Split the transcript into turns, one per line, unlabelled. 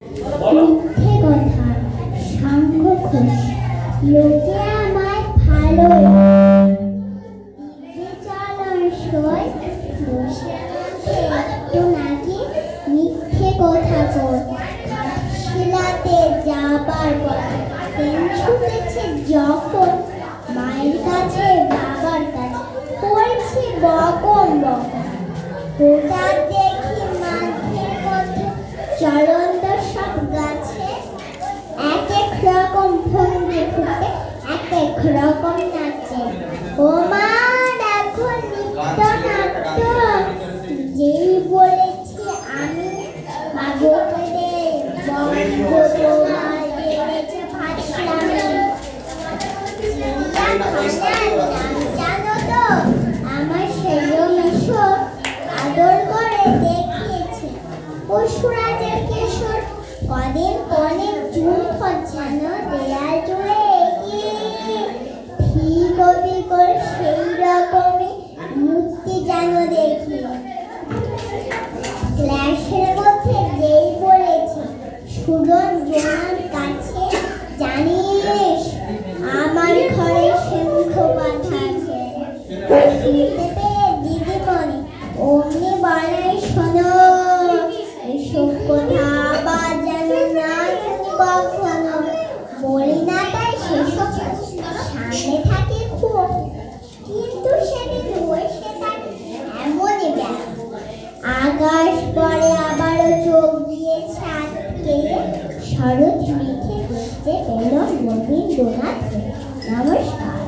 মিথ্যে কথা সাঙ্গ ঘোষ লোকে আমায় ভালো চালন সই বসে আছে একটু নাকি মিথ্যে কথা কর শিলাতে যাবার পথে ট্রেন ছুটেছে যখন মায়ের কাছে বাবার কাছে পড়ছে বকম বকম হঠাৎ দেখি মাঠের মধ্যে চলন্ত সব গাছে এক এক রকম ভঙ্গি ফুটে এক এক রকম নাচে ও মা দেখো নিত্য নাট্য যেই বলেছি আমি বাবুকে বঙ্গ তোমার বেড়েছে ভাসলামে জানো তো আমার সেজমেশো আদর করে দেখিয়েছে পশুরাজের কেশর কদিন অনেক চুল খচ্ছানো দেয়াল জুড়ে এগিয়ে ঠিক অবিকল সেই রকমই মূর্তি যেন দেখি ক্লাসের মধ্যে যেই বলেছে সুরঞ্জনার কাছে জানিস আমার ঘরে সিংহ বাঁধা আছে শুনতে পেয়ে দিদিমণি অমনি বলাই শোনো এসব কথা আবার যেন না শুনি কখনো বলি না তাই সেসব সামনে থাকে খুব কিন্তু সেদিন বসে থাকে এমনই ব্যাপার আকাশ পরে আবারও চোখ দিয়ে ছাদকে শরৎ মেঘে দেখতে পেল রবীন্দ্রনাথ। নমস্কার।